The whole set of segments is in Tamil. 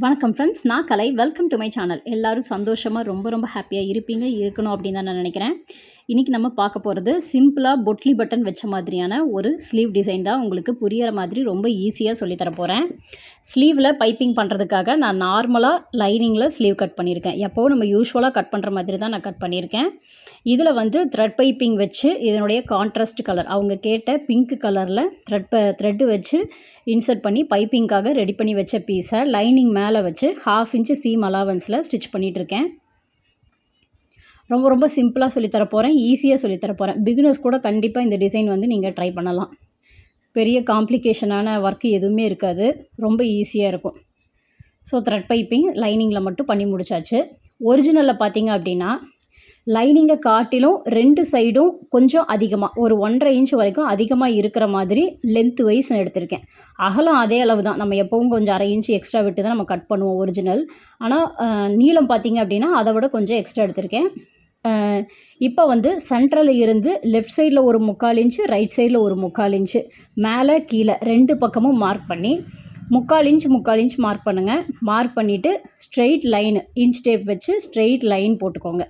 வணக்கம் ஃப்ரெண்ட்ஸ், நான் Kalai. Welcome to my channel. எல்லோரும் சந்தோஷமாக ரொம்ப ஹாப்பியாக இருக்கணும் அப்படின்னு தான் நான் நினைக்கிறேன். இன்றைக்கி நம்ம பார்க்க போகிறது சிம்பிளாக பொட்லி பட்டன் வச்ச மாதிரியான ஒரு ஸ்லீவ் டிசைன் தான். உங்களுக்கு புரிகிற மாதிரி ரொம்ப ஈஸியாக சொல்லித்தர போகிறேன். ஸ்லீவில் பைப்பிங் பண்ணுறதுக்காக நான் நார்மலாக லைனிங்கில் ஸ்லீவ் கட் பண்ணியிருக்கேன். எப்போவும் நம்ம யூஸ்வலாக கட் பண்ணுற மாதிரி தான் நான் கட் பண்ணியிருக்கேன். இதில் வந்து த்ரெட் பைப்பிங் வச்சு இதனுடைய கான்ட்ராஸ்ட் கலர் அவங்க கேட்ட பிங்க் கலரில் த்ரெட்டு வச்சு இன்சர்ட் பண்ணி பைப்பிங்காக ரெடி பண்ணி வச்ச பீஸை லைனிங் மேலே வச்சு 1/2 இன்ச்சு சீம் அலவன்ஸில் ஸ்டிச் பண்ணிகிட்ருக்கேன். ரொம்ப சிம்பிளாக சொல்லித்தர போகிறேன், ஈஸியாக சொல்லித்தர போகிறேன். பிகினர்ஸ் கூட கண்டிப்பாக இந்த டிசைன் வந்து நீங்கள் ட்ரை பண்ணலாம். பெரிய காம்ப்ளிகேஷனான ஒர்க்கு எதுவுமே இருக்காது, ரொம்ப ஈஸியாக இருக்கும். ஸோ த்ரெட் பைப்பிங் லைனிங்கில் மட்டும் பண்ணி முடிச்சாச்சு. ஒரிஜினலில் பார்த்தீங்க அப்படின்னா லைனிங்கை காட்டிலும் 2 சைடும் கொஞ்சம் அதிகமாக ஒரு 1.5 இன்ச் வரைக்கும் அதிகமாக இருக்கிற மாதிரி லென்த் வைஸ் நான் எடுத்திருக்கேன். அகலம் அதே அளவு தான், நம்ம எப்பவும் கொஞ்சம் 1/2 இன்ச் எக்ஸ்ட்ரா விட்டு தான் நம்ம கட் பண்ணுவோம் ஒரிஜினல். ஆனால் நீளம் பார்த்திங்க அப்படின்னா அதை விட கொஞ்சம் எக்ஸ்ட்ரா எடுத்திருக்கேன். இப்போ வந்து சென்ட்ரலில் இருந்து லெஃப்ட் சைடில் ஒரு 3/4 இன்ச்சு, ரைட் சைடில் ஒரு 3/4 இன்ச்சு, மேலே கீழே 2 பக்கமும் மார்க் பண்ணி 3/4 இன்ச் மார்க் பண்ணுங்கள். மார்க் பண்ணிவிட்டு ஸ்ட்ரெயிட் லைன் இன்ச் டேப் வச்சு ஸ்ட்ரெயிட் லைன் போட்டுக்கோங்க.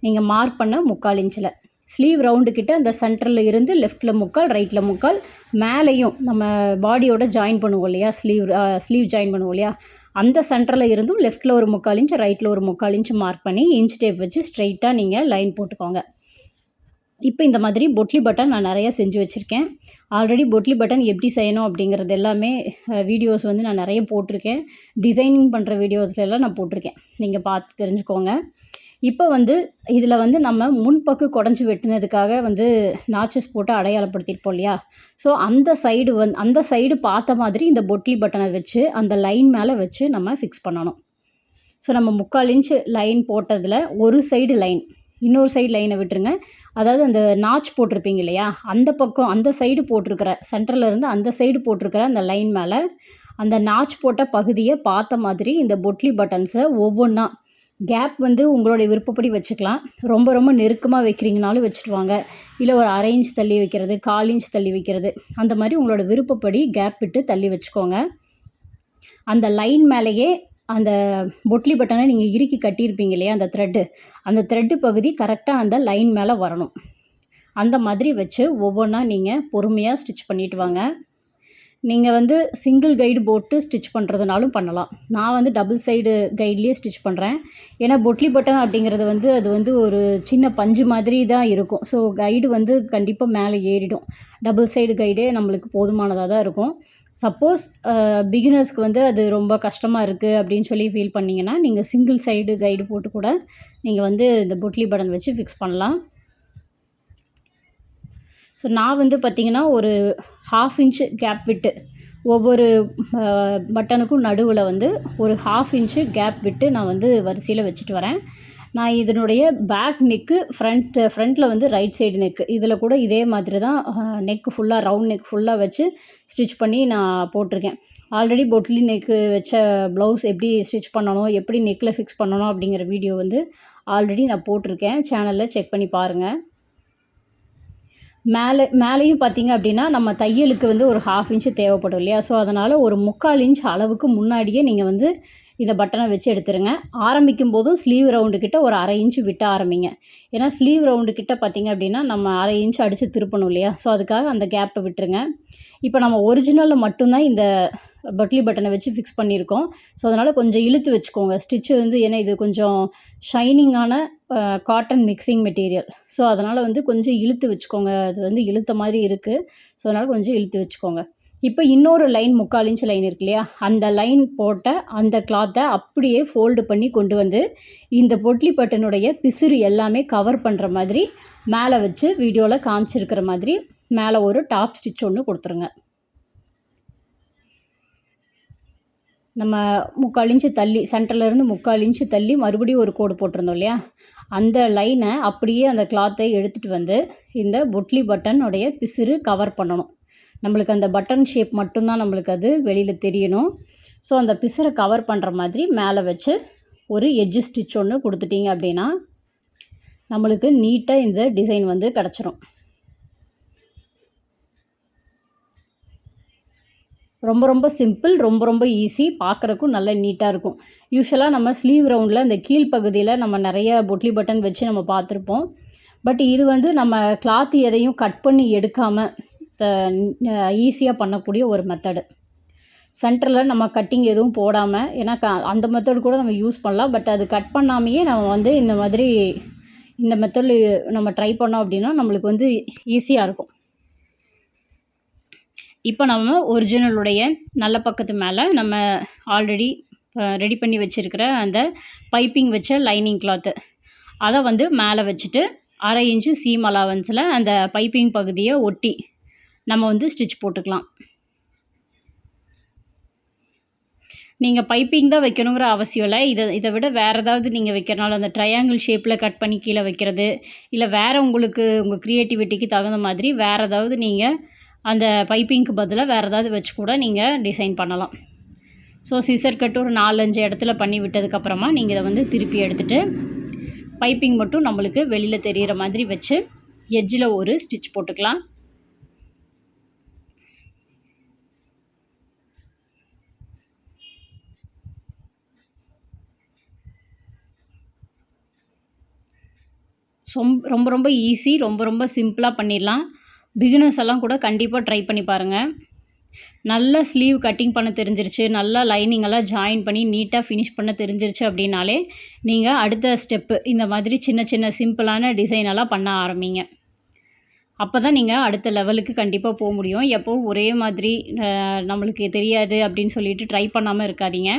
நீங்கள் மார்க் பண்ண 3/4 இன்ச்சில் ஸ்லீவ் ரவுண்டு கிட்ட அந்த சென்டரில் இருந்து லெஃப்ட்டில் 3/4, ரைட்டில் 3/4, மேலேயும் நம்ம பாடியோட ஜாயின் பண்ணுவோம் இல்லையா, ஸ்லீவ் ஜாயின் பண்ணுவோம் இல்லையா, அந்த சென்டரில் இருந்தும் லெஃப்ட்டில் ஒரு 3/4 இன்ச், ரைட்டில் ஒரு 3/4 இன்ச் மார்க் பண்ணி இன்ச் டேப் வச்சு ஸ்ட்ரெயிட்டாக நீங்கள் லைன் போட்டுக்கோங்க. இப்போ இந்த மாதிரி பொட்லி பட்டன் நான் நிறையா செஞ்சு வச்சுருக்கேன். ஆல்ரெடி பொட்லி பட்டன் எப்படி செய்யணும் அப்படிங்கிறது எல்லாமே வீடியோஸ் வந்து நான் நிறைய போட்டிருக்கேன். டிசைனிங் பண்ணுற வீடியோஸ்லாம் நான் போட்டிருக்கேன், நீங்கள் பார்த்து தெரிஞ்சுக்கோங்க. இப்போ வந்து இதில் வந்து நம்ம முன்பக்கு குடஞ்சி வெட்டினதுக்காக வந்து நாச்சஸ் போட்டு அடையாளப்படுத்தியிருப்போம் இல்லையா, ஸோ அந்த சைடு பார்த்த மாதிரி இந்த பொட்லி பட்டனை வச்சு அந்த லைன் மேலே வச்சு நம்ம ஃபிக்ஸ் பண்ணணும். ஸோ நம்ம 3/4 இன்ச்சு லைன் போட்டதில் ஒரு சைடு லைன், இன்னொரு சைடு லைனை விட்டுருங்க. அதாவது அந்த நாச் போட்டிருப்பீங்க இல்லையா, அந்த பக்கம் அந்த சைடு போட்டிருக்கிற சென்டரில் இருந்து அந்த சைடு போட்டிருக்கிற அந்த லைன் மேலே அந்த நாச் போட்ட பகுதியை பார்த்த மாதிரி இந்த பொட்லி பட்டன்ஸை ஒவ்வொன்றா கேப் வந்து உங்களுடைய விருப்பப்படி வச்சுக்கலாம். ரொம்ப நெருக்கமாக வைக்கிறீங்கனாலும் வச்சுட்டு வாங்க, இல்லை ஒரு 1/2 இன்ச் தள்ளி வைக்கிறது, 1/4 இன்ச் தள்ளி வைக்கிறது, அந்த மாதிரி உங்களோட விருப்பப்படி கேப் விட்டு தள்ளி வச்சுக்கோங்க. அந்த லைன் மேலேயே அந்த பொட்லி பட்டனை நீங்கள் இறுக்கி கட்டியிருப்பீங்க இல்லையா, அந்த த்ரெட்டு பகுதி கரெக்டாக அந்த லைன் மேலே வரணும். அந்த மாதிரி வச்சு ஒவ்வொன்றா நீங்கள் பொறுமையாக ஸ்டிச் பண்ணிட்டு வாங்க. நீங்கள் வந்து சிங்கிள் கைடு போட்டு ஸ்டிச் பண்ணுறதுனாலும் பண்ணலாம். நான் வந்து டபுள் சைடு கைட்லேயே ஸ்டிச் பண்ணுறேன். ஏன்னா பொட்லி பட்டன் அப்படிங்கிறது வந்து அது வந்து ஒரு சின்ன பஞ்சு மாதிரி தான் இருக்கும். ஸோ கைடு வந்து கண்டிப்பாக மேலே ஏறிடும். டபுள் சைடு கைடே நம்மளுக்கு போதுமானதாக தான் இருக்கும். சப்போஸ் பிகினர்ஸ்க்கு வந்து அது ரொம்ப கஷ்டமாக இருக்குது அப்படின்னு சொல்லி ஃபீல் பண்ணிங்கன்னா நீங்கள் சிங்கிள் சைடு கைடு போட்டு கூட நீங்கள் வந்து இந்த பொட்லி பட்டன் வச்சு ஃபிக்ஸ் பண்ணலாம். ஸோ நான் வந்து பார்த்திங்கன்னா ஒரு 1/2 இன்ச்சு கேப் விட்டு ஒவ்வொரு பட்டனுக்கும் நடுவில் வந்து ஒரு 1/2 இன்ச்சு கேப் விட்டு நான் வந்து வரிசையில் வச்சுட்டு வரேன். நான் இதனுடைய பேக் நெக்கு ஃப்ரண்ட்டில் வந்து ரைட் சைடு நெக்கு இதில் கூட இதே மாதிரி தான் நெக்கு ஃபுல்லாக ரவுண்ட் நெக் ஃபுல்லாக வச்சு ஸ்டிச் பண்ணி நான் போட்டிருக்கேன். ஆல்ரெடி பொட்லி நெக்கு வச்ச ப்ளவுஸ் எப்படி ஸ்டிச் பண்ணணும், எப்படி நெக்கில் ஃபிக்ஸ் பண்ணணும் அப்படிங்கிற வீடியோ வந்து ஆல்ரெடி நான் போட்டிருக்கேன், சேனலில் செக் பண்ணி பாருங்கள். மேலேயும் பார்த்திங்க அப்படின்னா நம்ம தையலுக்கு வந்து ஒரு 1/2 இன்ச்சு தேவைப்படும் இல்லையா, ஸோ அதனால் ஒரு 3/4 இன்ச் அளவுக்கு முன்னாடியே நீங்கள் வந்து இந்த பட்டனை வச்சு எடுத்துருங்க. ஆரம்பிக்கும் போதும் ஸ்லீவ் ரவுண்டு கிட்ட ஒரு 1/2 இன்ச்சு விட்டு ஆரம்பிங்க. ஏன்னா ஸ்லீவ் ரவுண்டு கிட்ட பார்த்திங்க அப்படின்னா நம்ம 1/2 இன்ச் அடித்து திருப்பணும் இல்லையா, ஸோ அதுக்காக அந்த கேப்பை விட்டுருங்க. இப்போ நம்ம ஒரிஜினலில் மட்டும்தான் இந்த பொட்லி பட்டனை வச்சு ஃபிக்ஸ் பண்ணியிருக்கோம். ஸோ அதனால் கொஞ்சம் இழுத்து வச்சுக்கோங்க ஸ்டிச்சு வந்து, ஏன்னா இது கொஞ்சம் ஷைனிங்கான காட்டன் மிக்சிங் மெட்டீரியல். ஸோ அதனால் வந்து கொஞ்சம் இழுத்து வச்சுக்கோங்க, அது வந்து இழுத்த மாதிரி இருக்குது. ஸோ அதனால் கொஞ்சம் இழுத்து வச்சுக்கோங்க. இப்போ இன்னொரு லைன் 3/4 இன்ச் லைன் இருக்கு இல்லையா, அந்த லைன் போட்ட அந்த கிளாத்தை அப்படியே ஃபோல்டு பண்ணி கொண்டு வந்து இந்த பொட்லி பட்டனுடைய பிசுறு எல்லாமே கவர் பண்ணுற மாதிரி மேலே வச்சு வீடியோவில் காமிச்சிருக்கிற மாதிரி மேலே ஒரு டாப் ஸ்டிச் ஒன்று கொடுத்துருங்க. நம்ம 3/4 இன்ச்சு தள்ளி சென்டர்லேருந்து 3/4 இன்ச்சு தள்ளி மறுபடியும் ஒரு கோடு போட்டிருந்தோம் இல்லையா, அந்த லைனை அப்படியே அந்த கிளாத்தை எடுத்துகிட்டு வந்து இந்த பொட்லி பட்டனுடைய பிசுறு கவர் பண்ணணும். நம்மளுக்கு அந்த பட்டன் ஷேப் மட்டும்தான் நம்மளுக்கு அது வெளியில் தெரியணும். ஸோ அந்த பிசுரை கவர் பண்ணுற மாதிரி மேலே வச்சு ஒரு எட்ஜு ஸ்டிச் ஒன்று கொடுத்துட்டிங்க அப்படின்னா நம்மளுக்கு நீட்டாக இந்த டிசைன் வந்து கிடச்சிரும். ரொம்ப ரொம்ப சிம்பிள், ரொம்ப ரொம்ப ஈஸி, பார்க்குறக்கும் நல்ல நீட்டாக இருக்கும். யூஷுவலாக நம்ம ஸ்லீவ் ரவுண்டில் இந்த கீழ்ப்பகுதியில் நம்ம நிறைய பொட்லி பட்டன் வச்சு நம்ம பார்த்துருப்போம். பட் இது வந்து நம்ம கிளாத் எதையும் கட் பண்ணி எடுக்காமல் ஈஸியாக பண்ணக்கூடிய ஒரு மெத்தடு. சென்டரில் நம்ம கட்டிங் எதுவும் போடாமல், ஏன்னா அந்த மெத்தட் கூட நம்ம யூஸ் பண்ணலாம். பட் அது கட் பண்ணாமையே நம்ம வந்து இந்த மாதிரி இந்த மெத்தடில் நம்ம ட்ரை பண்ணோம் அப்படின்னா நம்மளுக்கு வந்து ஈஸியாக இருக்கும். இப்போ நம்ம ஒரிஜினலுடைய நல்ல பக்கத்து மேலே நம்ம ஆல்ரெடி ரெடி பண்ணி வச்சுருக்கிற அந்த பைப்பிங் வச்ச லைனிங் கிளாத்து அதை வந்து மேலே வச்சுட்டு 1/2 இன்ச்சு சீம் அலவன்ஸில் அந்த பைப்பிங் பகுதியை ஒட்டி நம்ம வந்து ஸ்டிச் போட்டுக்கலாம். நீங்கள் பைப்பிங் தான் வைக்கணுங்கிற அவசியம் இல்லை. இதை விட வேறு ஏதாவது நீங்கள் வைக்கிறனால அந்த ட்ரையாங்கிள் ஷேப்பில் கட் பண்ணி கீழே வைக்கிறது, இல்லை வேறு உங்களுக்கு உங்கள் க்ரியேட்டிவிட்டிக்கு தகுந்த மாதிரி வேறு ஏதாவது நீங்கள் அந்த பைப்பிங்க்கு பதிலாக வேறு ஏதாவது வச்சு கூட நீங்கள் டிசைன் பண்ணலாம். ஸோ சிசர் கட்டு ஒரு 4-5 இடத்துல பண்ணி விட்டதுக்கப்புறமா நீங்கள் இதை வந்து திருப்பி எடுத்துகிட்டு பைப்பிங் மட்டும் நம்மளுக்கு வெளியில் தெரிகிற மாதிரி வச்சு எட்ஜில் ஒரு ஸ்டிச் போட்டுக்கலாம். ரொம்ப ரொம்ப ஈஸி, ரொம்ப ரொம்ப சிம்பிளாக பண்ணிடலாம். பிகினர்ஸ் எல்லாம் கூட கண்டிப்பாக ட்ரை பண்ணி பாருங்கள். நல்ல ஸ்லீவ் கட்டிங் பண்ண தெரிஞ்சிருச்சு, நல்லா லைனிங் எல்லாம் ஜாயின் பண்ணி நீட்டாக ஃபினிஷ் பண்ண தெரிஞ்சிருச்சு அப்படின்னாலே நீங்கள் அடுத்த ஸ்டெப்பு இந்த மாதிரி சின்ன சின்ன சிம்பிளான டிசைன் எல்லாம் பண்ண ஆரம்பிங்க. அப்போ தான் நீங்கள் அடுத்த லெவலுக்கு கண்டிப்பாக போக முடியும். எப்போவும் ஒரே மாதிரி நம்மளுக்கு தெரியாது அப்படின்னு சொல்லிட்டு ட்ரை பண்ணாமல் இருக்காதீங்க.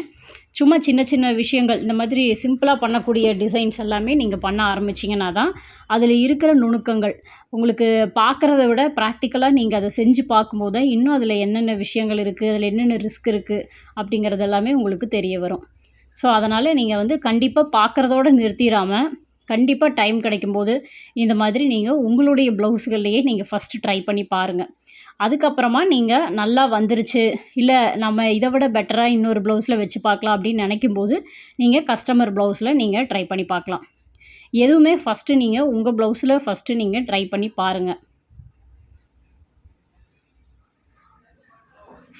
சும்மா சின்ன சின்ன விஷயங்கள் இந்த மாதிரி சிம்பிளாக பண்ணக்கூடிய டிசைன்ஸ் எல்லாமே நீங்கள் பண்ண ஆரம்பிச்சிங்கன்னா தான் அதில் இருக்கிற நுணுக்கங்கள் உங்களுக்கு பார்க்குறத விட ப்ராக்டிக்கலாக நீங்கள் அதை செஞ்சு பார்க்கும்போது தான் இன்னும் அதில் என்னென்ன விஷயங்கள் இருக்குது, அதில் என்னென்ன ரிஸ்க் இருக்குது அப்படிங்கிறது எல்லாமே உங்களுக்கு தெரிய வரும். ஸோ அதனால் நீங்கள் வந்து கண்டிப்பாக பார்க்குறதோடு நிறுத்திடாமல் கண்டிப்பாக டைம் கிடைக்கும்போது இந்த மாதிரி நீங்கள் உங்களுடைய ப்ளவுஸ்கள்லையே நீங்கள் ஃபஸ்ட்டு ட்ரை பண்ணி பாருங்கள். அதுக்கப்புறமா நீங்கள் நல்லா வந்துருச்சு, இல்லை நம்ம இதை விட பெட்டராக இன்னொரு ப்ளவுஸில் வச்சு பார்க்கலாம் அப்படின்னு நினைக்கும்போது நீங்கள் கஸ்டமர் ப்ளவுஸில் நீங்கள் ட்ரை பண்ணி பார்க்கலாம். எதுவுமே ஃபஸ்ட்டு நீங்கள் உங்கள் ப்ளவுஸில் ஃபஸ்ட்டு நீங்கள் ட்ரை பண்ணி பாருங்கள்.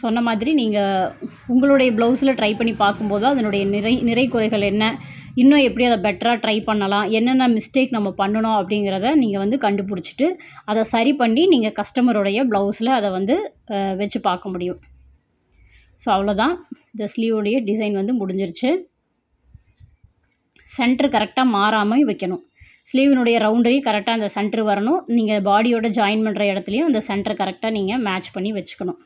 சொன்ன மாதிரி நீங்கள் உங்களுடைய ப்ளவுஸில் ட்ரை பண்ணி பார்க்கும்போது அதனுடைய நிறை குறைகள் என்ன, இன்னும் எப்படி அதை பெட்டராக ட்ரை பண்ணலாம், என்னென்ன மிஸ்டேக் நம்ம பண்ணணும் அப்படிங்கிறத நீங்கள் வந்து கண்டுபிடிச்சிட்டு அதை சரி பண்ணி நீங்கள் கஸ்டமருடைய ப்ளவுஸில் அதை வந்து வச்சு பார்க்க முடியும். ஸோ அவ்வளோதான், இந்த ஸ்லீவுடைய டிசைன் வந்து முடிஞ்சிருச்சு. சென்ட்ரு கரெக்டாக மாறாமல் வைக்கணும். ஸ்லீவினுடைய ரவுண்டையும் கரெக்டாக அந்த சென்ட்ரு வரணும். நீங்கள் பாடியோட ஜாயின் பண்ணுற இடத்துலையும் அந்த சென்டரை கரெக்டாக நீங்கள் மேட்ச் பண்ணி வச்சுக்கணும்.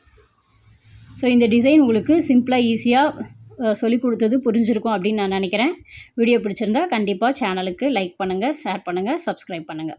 ஸோ இந்த டிசைன் உங்களுக்கு சிம்பிளாக ஈஸியாக சொல்லிக் கொடுத்தது புரிஞ்சிருக்கும் அப்படின்னு நான் நினைக்கிறேன். வீடியோ பிடிச்சிருந்தா கண்டிப்பாக சேனலுக்கு லைக் பண்ணுங்கள், ஷேர் பண்ணுங்கள், சப்ஸ்கிரைப் பண்ணுங்கள்.